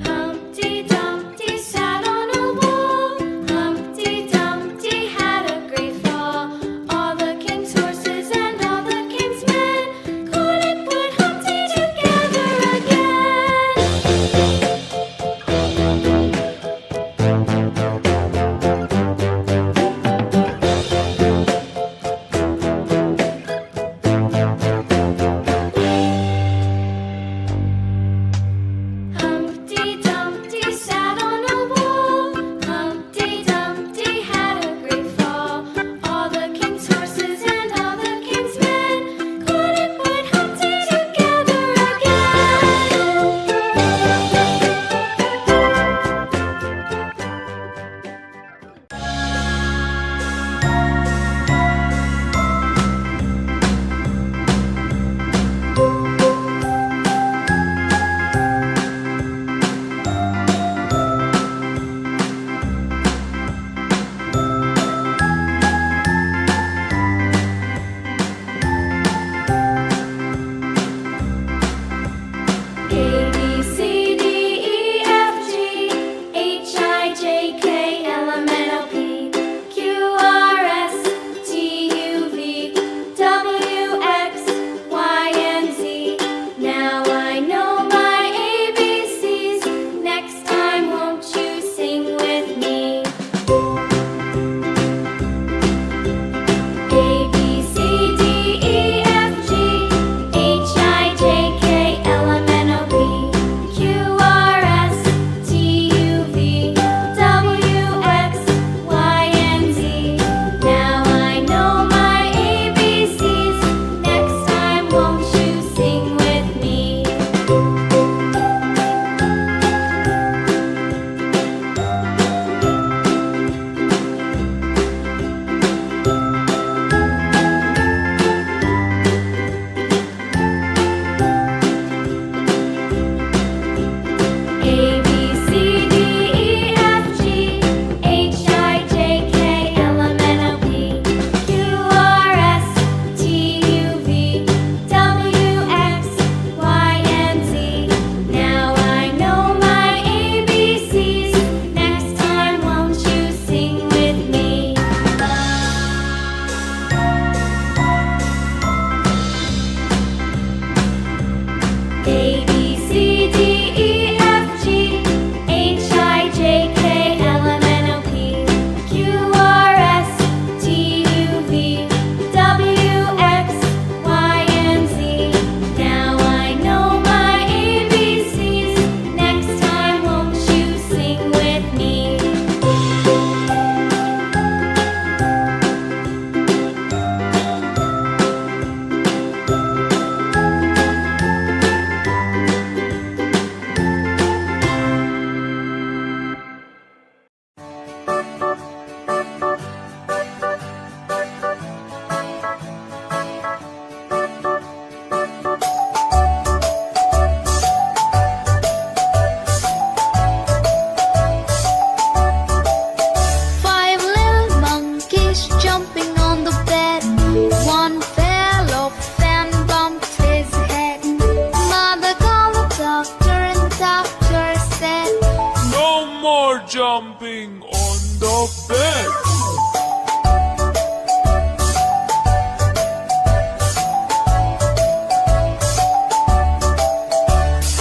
Humpty Dumpty sat on a wall. Humpty Dumpty had a great fall. All the king's horses and all the king's men couldn't put Humpty together again. Humpty Dumpty sat on a wall. Humpty Dumpty had a great fall. All the king's horses and all the king's men couldn't put Humpty together A, B, C, D, E, F, G, H, I, J, K, L, M, N, O, P, Q, R, S, T, U, V, W, X, Y, and Z. Now I know my ABCs. Next time, won't you sing with me? A, B, C, D, E, F, G, H, I, J, K, L, M, N, O, P, Q, R, S, T, U, V, W, X, Y, and Z. Now I know my ABCs. Next time, won't you sing with me? A, B, C, D, E, F, G, H, I, J, K, L, M, N, O, P, Q, R, S, T, U, V, W, X, Y, and Z. Now I know my ABCs. Next time, won't you sing with me? A, B, C, D, E, F, G, H, I, J, K, L, M, N, O, P, Q, R, S, T, U, V, W, X, Y, and Z. Now I know my ABCs. Next time, won't you sing with me? Five little monkeys jumping on the bed. One fell off and bumped his head. Mother called the doctor and doctor said, No more jumping on the bed.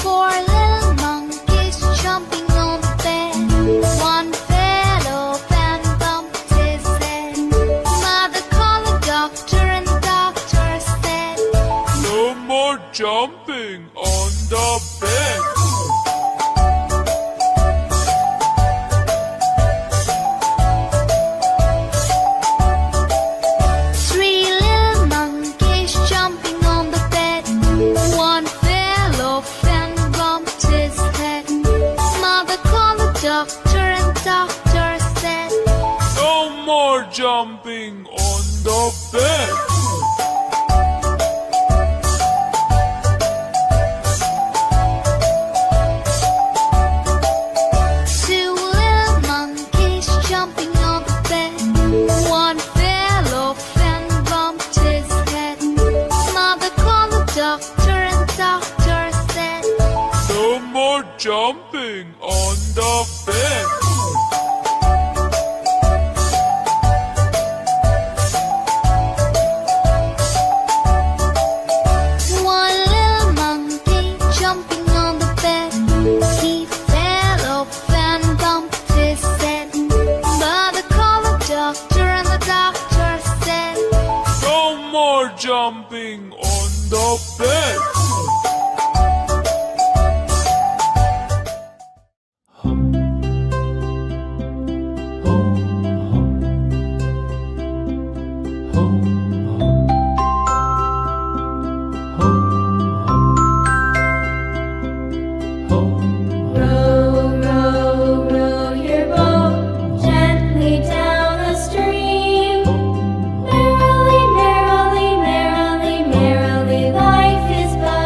Four little monkeys jumping on the bed. One fell off and bumped his head. Mother called the doctor and doctor said, No more jumping on the bed. Three little monkeys jumping on the bed. One fell off and bumped his head. Mother called the doctor and doctor said, No more jumping on the bed. Two little monkeys jumping on the bed. One fell off and bumped his head. Mother called the doctor and doctor said, No more jumping on the bed. one little monkey jumping on the bed. He fell off and bumped his head. Mother called the doctor and the doctor said, No more jumping on the bed. Row, row, row your boat gently down the stream. Merrily, merrily, merrily, merrily, life is but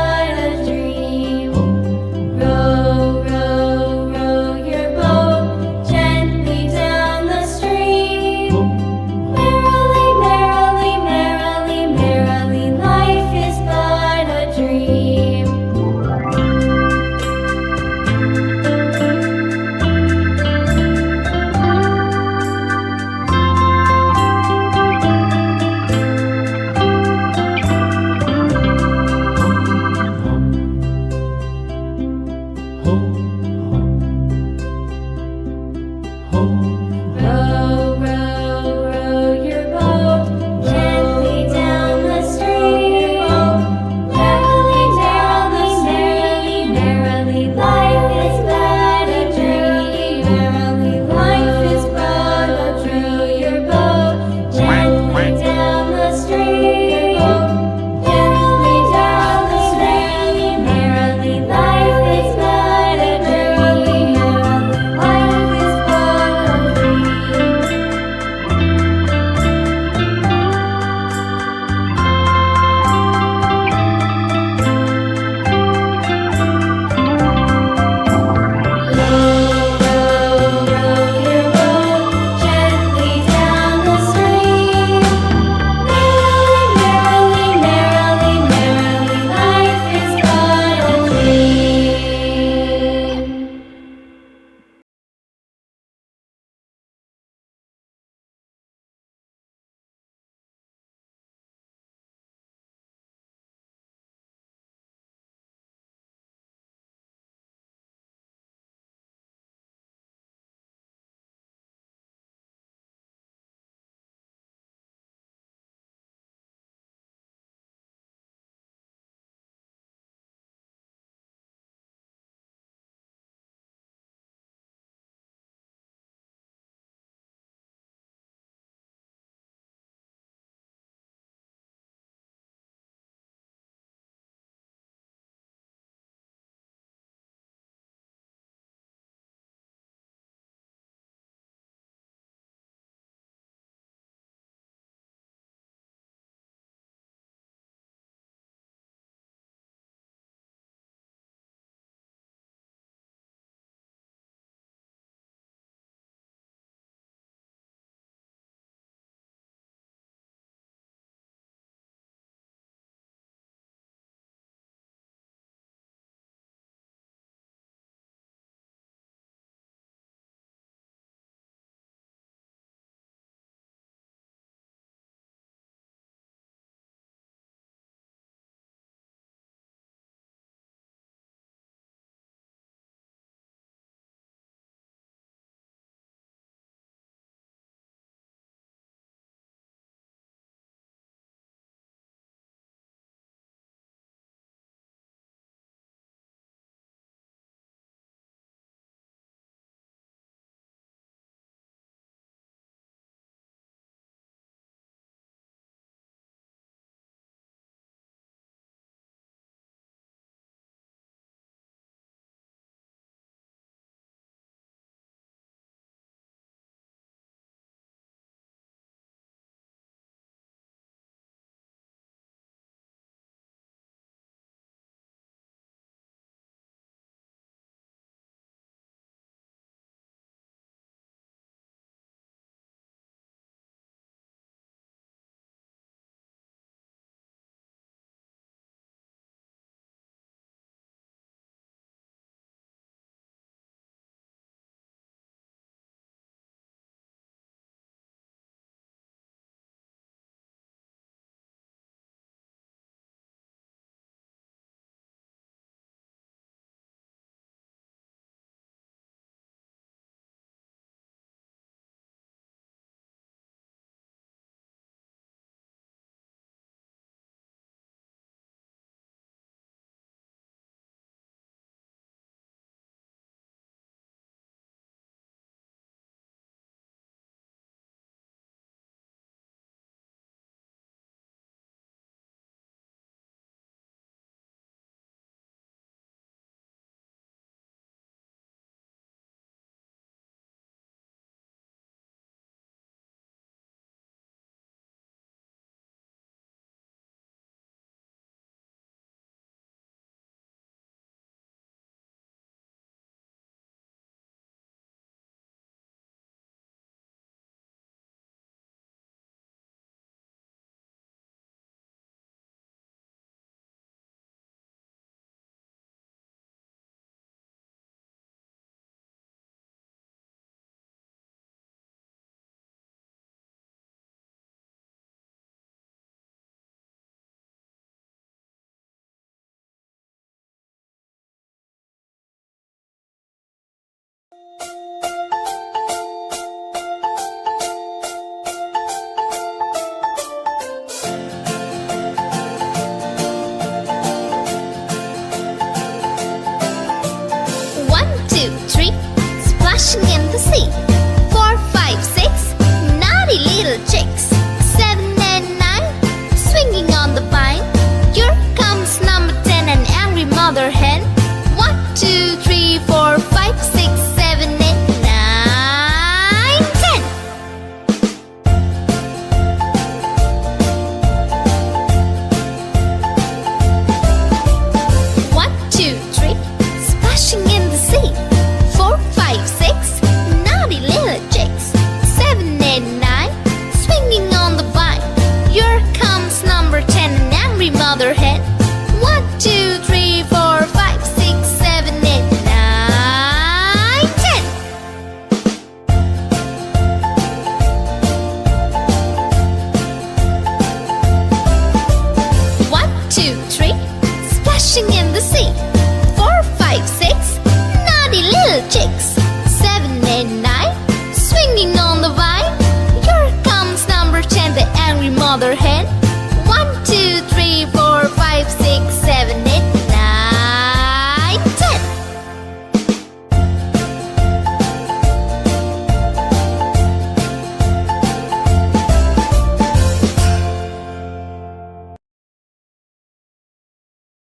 hen.